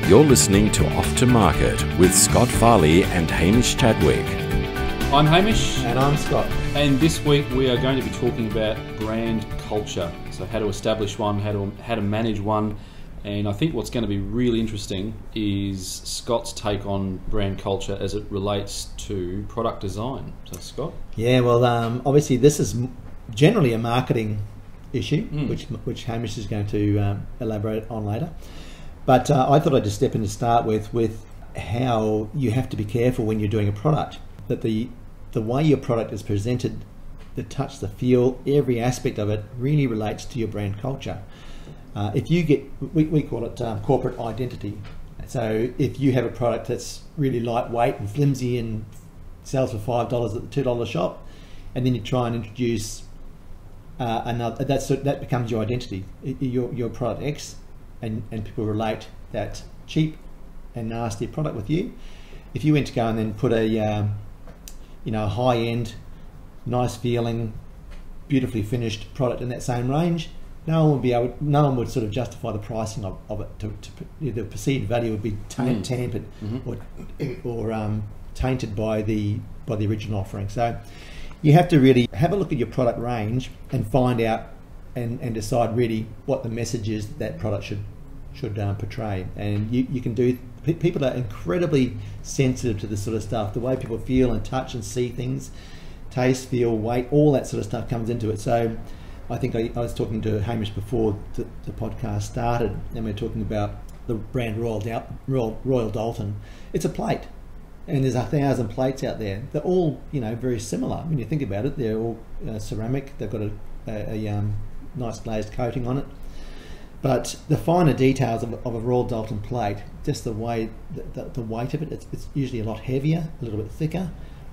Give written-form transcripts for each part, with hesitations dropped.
You're listening to Off to Market with Scott Farley and Hamish Chadwick. I'm Hamish. And I'm Scott. And this week we are going to be talking about brand culture. So how to establish one, how to manage one. And I think what's going to be really interesting is Scott's take on brand culture as it relates to product design. So Scott? Yeah, well, obviously this is generally a marketing issue, which Hamish is going to elaborate on later. But I thought I'd just step in to start with how you have to be careful when you're doing a product, that the way your product is presented, the touch, the feel, every aspect of it really relates to your brand culture. If you get, we call it corporate identity. So if you have a product that's really lightweight and flimsy and sells for $5 at the $2 shop, and then you try and introduce another, that becomes your identity, your product X, and people relate that cheap and nasty product with you. If you went to go and then put a high-end, nice feeling, beautifully finished product in that same range, no one would sort of justify the pricing of it. The perceived value would be tampered or tainted by the original offering. So you have to really have a look at your product range and find out and decide really what the message is that product should portray. And you can do. People are incredibly sensitive to this sort of stuff. The way people feel and touch and see things, taste, feel, weight, all that sort of stuff comes into it. So I think I was talking to Hamish before the podcast started, and we were talking about the brand Royal Dalton. It's a plate, and there's 1,000 plates out there. They're all very similar. When you think about it, they're all ceramic. They've got a nice glazed coating on it. But the finer details of a Royal Dalton plate, just the way the weight of it, it's usually a lot heavier, a little bit thicker.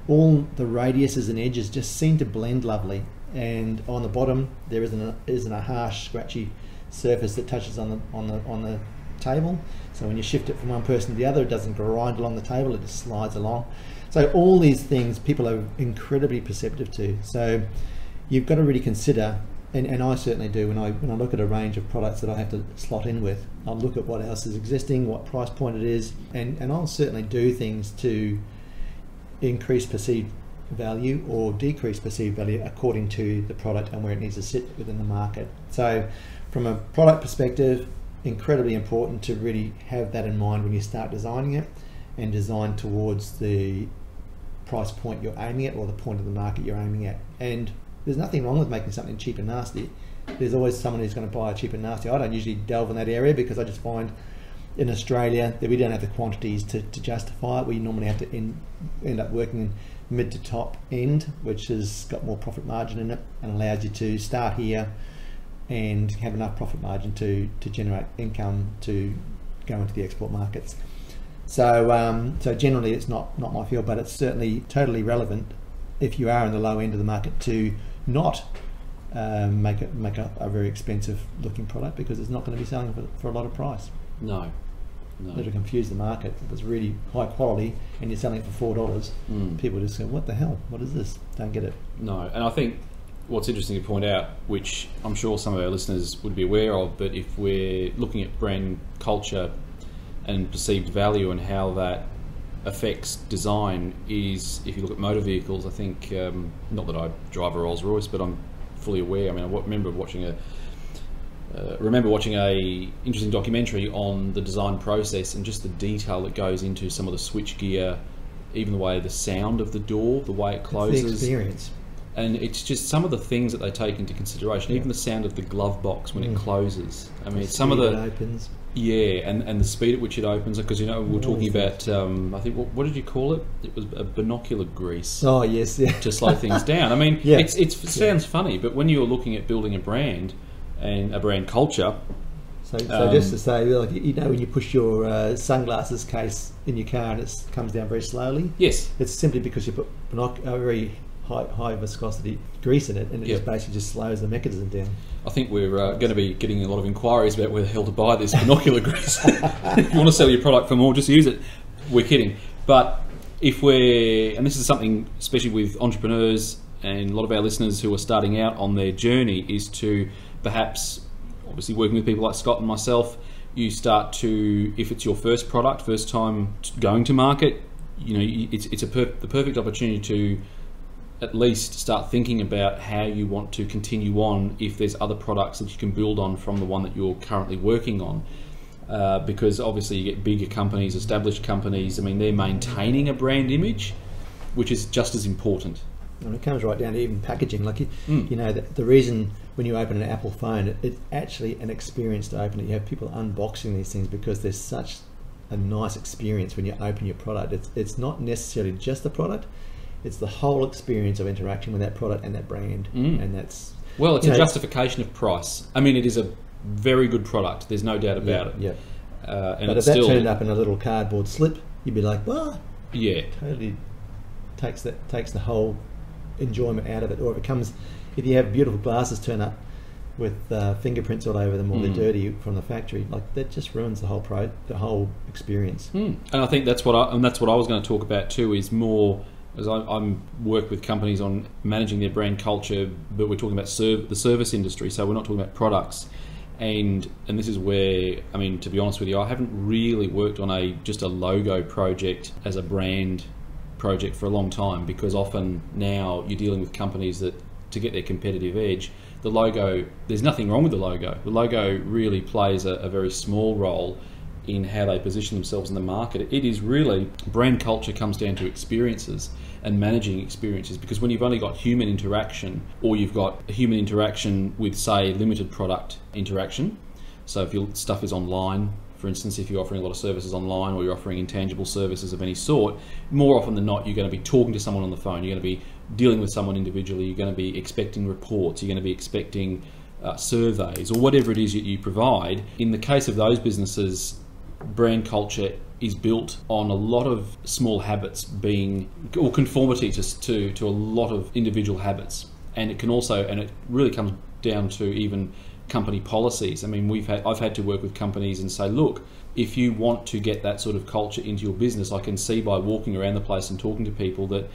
All the radiuses and edges just seem to blend lovely. And on the bottom there isn't a harsh, scratchy surface that touches on the table. So when you shift it from one person to the other, it doesn't grind along the table; it just slides along. So all these things people are incredibly perceptive to. So you've got to really consider. And I certainly do when I look at a range of products that I have to slot in with. I'll look at what else is existing, what price point it is, and I'll certainly do things to increase perceived value or decrease perceived value according to the product and where it needs to sit within the market. So from a product perspective, incredibly important to really have that in mind when you start designing it, and design towards the price point you're aiming at or the point of the market you're aiming at. And there's nothing wrong with making something cheap and nasty. There's always someone who's going to buy a cheap and nasty. I don't usually delve in that area because I just find in Australia that we don't have the quantities to justify it. We normally have to end up working in mid to top end, which has got more profit margin in it and allows you to start here and have enough profit margin to generate income to go into the export markets. So generally it's not my field, but it's certainly totally relevant if you are in the low end of the market to not make a very expensive looking product, because it's not going to be selling for a lot of price. No. It'll confuse the market. If it's really high quality and you're selling it for $4, people just go, what the hell? What is this? Don't get it. No, and I think what's interesting to point out, which I'm sure some of our listeners would be aware of, but if we're looking at brand culture and perceived value and how that affects design, is if you look at motor vehicles, I think, not that I drive a Rolls Royce, but I'm fully aware. I mean, I remember watching a interesting documentary on the design process and just the detail that goes into some of the switch gear, even the way the sound of the door, the way it closes. It's the experience. And it's just some of the things that they take into consideration, even the sound of the glove box when it closes. I mean, some of the... it opens. Yeah, and the speed at which it opens, because we were talking about, I think, what did you call it? It was a binocular grease. Oh yes, yeah. To slow things down. I mean, yeah. It sounds funny, but when you're looking at building a brand and a brand culture. So just to say, like, when you push your sunglasses case in your car and it comes down very slowly. Yes. It's simply because you put a very high viscosity grease in it, and it just basically slows the mechanism down. I think we're going to be getting a lot of inquiries about where the hell to buy this binocular grease. If you want to sell your product for more, just use it. We're kidding. But and this is something, especially with entrepreneurs and a lot of our listeners who are starting out on their journey, is to perhaps, obviously working with people like Scott and myself, you start to, if it's your first product, first time going to market, it's the perfect opportunity to at least start thinking about how you want to continue on if there's other products that you can build on from the one that you're currently working on. Because obviously you get bigger companies, established companies, I mean, they're maintaining a brand image, which is just as important. And it comes right down to even packaging. Like, the reason when you open an Apple phone, it's actually an experience to open it. You have people unboxing these things because there's such a nice experience when you open your product. It's not necessarily just the product, it's the whole experience of interaction with that product and that brand. And that's... Well, it's a justification of price. I mean, it is a very good product, there's no doubt about it. Yeah. And but if that turned up in a little cardboard slip, you'd be like, well, yeah, totally takes the whole enjoyment out of it. Or if you have beautiful glasses turn up with fingerprints all over them, or they're dirty from the factory, like that just ruins the whole experience. And I think that's what I was going to talk about too. Is more, as I'm work with companies on managing their brand culture, but we're talking about the service industry, so we're not talking about products. And this is where, I mean, to be honest with you, I haven't really worked on just a logo project as a brand project for a long time, because often now you're dealing with companies that, to get their competitive edge, the logo, there's nothing wrong with the logo. The logo really plays a very small role in how they position themselves in the market. It is really, brand culture comes down to experiences and managing experiences, because when you've only got human interaction, or you've got a human interaction with, say, limited product interaction, so if your stuff is online, for instance, if you're offering a lot of services online, or you're offering intangible services of any sort, more often than not you're going to be talking to someone on the phone, you're going to be dealing with someone individually, you're going to be expecting reports, you're going to be expecting surveys, or whatever it is that you provide. In the case of those businesses, brand culture is built on a lot of small habits or conformity to a lot of individual habits, and it can also, and it really comes down to even company policies. I mean, I've had to work with companies and say, look, if you want to get that sort of culture into your business, I can see by walking around the place and talking to people that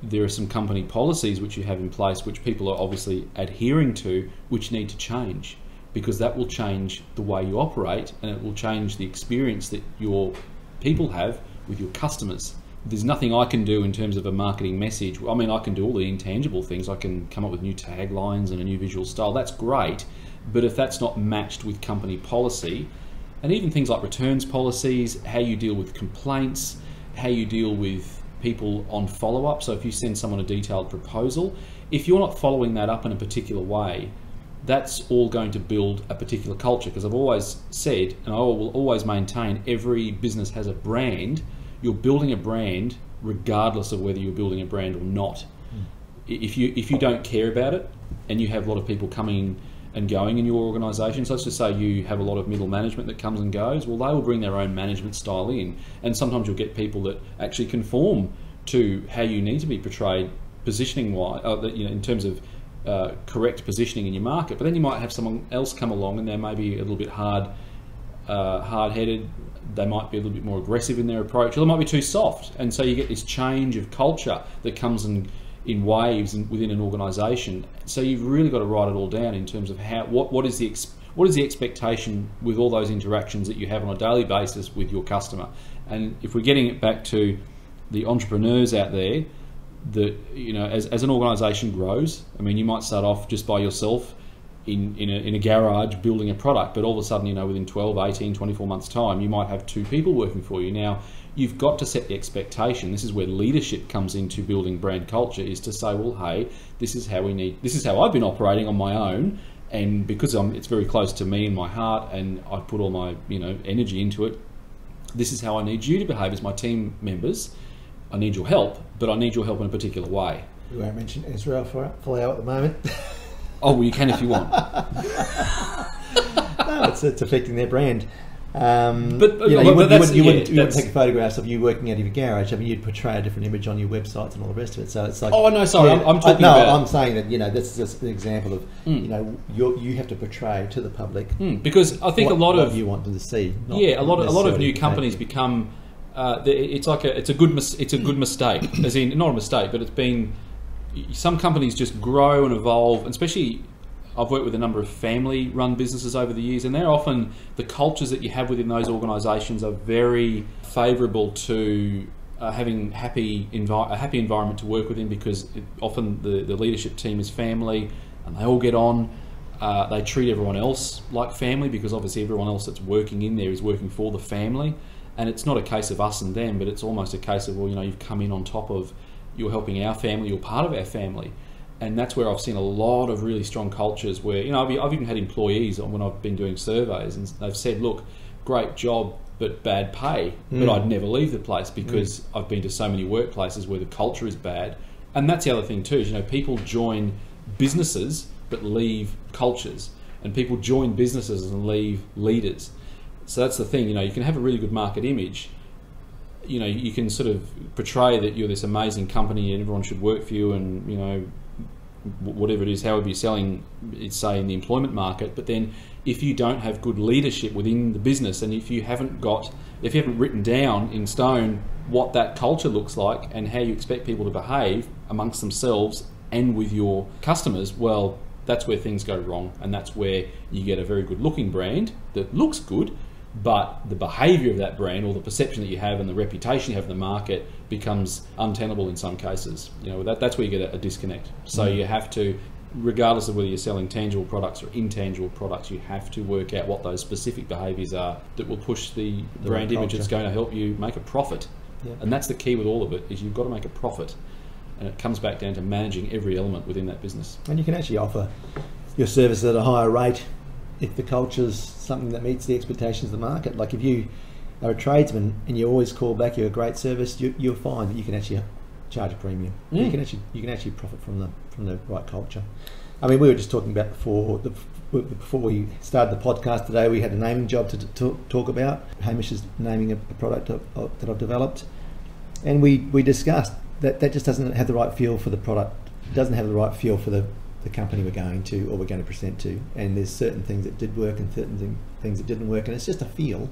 there are some company policies which you have in place which people are obviously adhering to, which need to change, because that will change the way you operate, and it will change the experience that your people have with your customers. There's nothing I can do in terms of a marketing message. I mean, I can do all the intangible things. I can come up with new taglines and a new visual style. That's great. But if that's not matched with company policy, and even things like returns policies, how you deal with complaints, how you deal with people on follow-up. So if you send someone a detailed proposal, if you're not following that up in a particular way, that's all going to build a particular culture. Because I've always said, and I will always maintain, every business has a brand. You're building a brand regardless of whether you're building a brand or not. If you don't care about it, and you have a lot of people coming and going in your organisation, so let's just say you have a lot of middle management that comes and goes, well, they will bring their own management style in, and sometimes you'll get people that actually conform to how you need to be portrayed positioning wise, in terms of correct positioning in your market. But then you might have someone else come along and they may be a little bit hard-headed, they might be a little bit more aggressive in their approach, or they might be too soft, and so you get this change of culture that comes in waves within an organisation. So you've really got to write it all down in terms of what is the expectation with all those interactions that you have on a daily basis with your customer. And if we're getting it back to the entrepreneurs out there, that as an organisation grows, I mean, you might start off just by yourself in a garage building a product, but all of a sudden, within 12, 18, 24 months time, you might have 2 people working for you. Now, you've got to set the expectation. This is where leadership comes into building brand culture, is to say, well, hey, this is how I've been operating on my own, and because it's very close to me and my heart, and I put all my energy into it, this is how I need you to behave as my team members. I need your help, but I need your help in a particular way. We won't mention Israel for at the moment. Oh, well, you can if you want. No, it's affecting their brand. But you wouldn't take photographs of you working out of your garage. I mean, you'd portray a different image on your websites and all the rest of it. So it's like, oh no, sorry, I'm talking about. I'm saying that that's just an example of you have to portray to the public because I think a lot of you want them to see. A lot of new companies become. It's a good mistake, as in not a mistake, but it's been. Some companies just grow and evolve, and especially I've worked with a number of family-run businesses over the years, and they're often, the cultures that you have within those organisations are very favourable to having a happy environment to work within, because often the leadership team is family and they all get on. They treat everyone else like family, because obviously everyone else that's working in there is working for the family. And it's not a case of us and them, but it's almost a case of, well, you know, you've come in on top of, you're helping our family, you're part of our family. And that's where I've seen a lot of really strong cultures where, you know, I've even had employees when I've been doing surveys, and they've said, look, great job, but bad pay. But I'd never leave the place because I've been to so many workplaces where the culture is bad. And that's the other thing too, is, you know, people join businesses but leave cultures, and people join businesses and leave leaders. So that's the thing, you know, you can have a really good market image. You know, you can sort of portray that you're this amazing company and everyone should work for you, and, you know, whatever it is, however you're selling it, say in the employment market. But then if you don't have good leadership within the business, and if you haven't written down in stone what that culture looks like and how you expect people to behave amongst themselves and with your customers, well, that's where things go wrong, and that's where you get a very good looking brand that looks good, but the behaviour of that brand, or the perception that you have and the reputation you have in the market, becomes untenable in some cases. You know, that's where you get a disconnect. So you have to, regardless of whether you're selling tangible products or intangible products, you have to work out what those specific behaviours are that will push the brand image that's going to help you make a profit. Yep. And that's the key with all of it, is you've got to make a profit. And it comes back down to managing every element within that business. And you can actually offer your service at a higher rate if the culture's something that meets the expectations of the market. Like if you are a tradesman and you always call back, you're a great service, you'll find that you can actually charge a premium. You can actually profit from the right culture. I mean, we were just talking about before we started the podcast today, we had a naming job to talk about. Hamish is naming a product that I've developed, and we discussed that just doesn't have the right feel for the product. It doesn't have the right feel for the company we're going to, or we're going to present to. And there's certain things that did work and certain things that didn't work, and it's just a feel.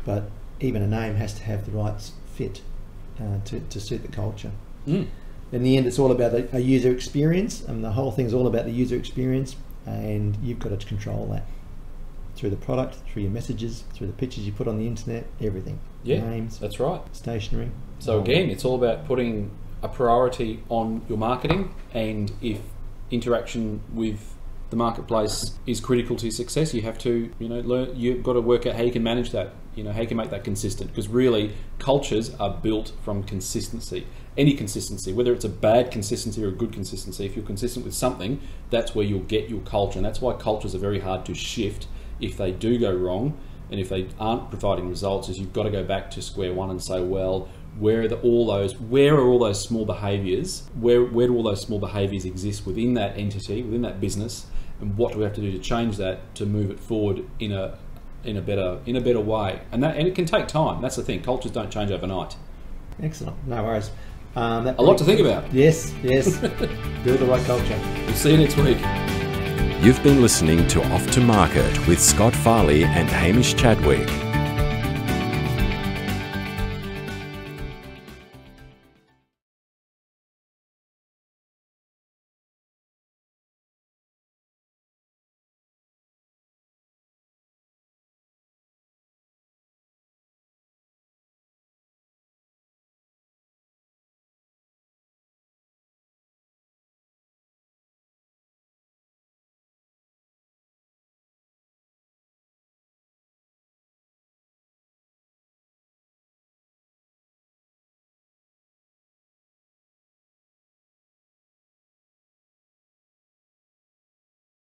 But even a name has to have the right fit to suit the culture. In the end, it's all about a user experience, and the whole thing's all about the user experience, and you've got to control that through the product, through your messages, through the pictures you put on the internet, everything. Yeah, names, that's right. Stationery. So again, it's all about putting a priority on your marketing, and if interaction with the marketplace is critical to success, you have to, you know, learn. You've got to work out how you can manage that. You know, how you can make that consistent, because really cultures are built from consistency. Any consistency, whether it's a bad consistency or a good consistency, if you're consistent with something, that's where you'll get your culture. And that's why cultures are very hard to shift if they do go wrong, and if they aren't providing results. Is you've got to go back to square one and say, well, where are all those small behaviours? Where do all those small behaviours exist within that entity, within that business, and what do we have to do to change that to move it forward in a better way? And it can take time. That's the thing. Cultures don't change overnight. Excellent. No worries. A lot to think about. Yes. Build the right culture. We'll see you next week. You've been listening to Off to Market with Scott Farley and Hamish Chadwick.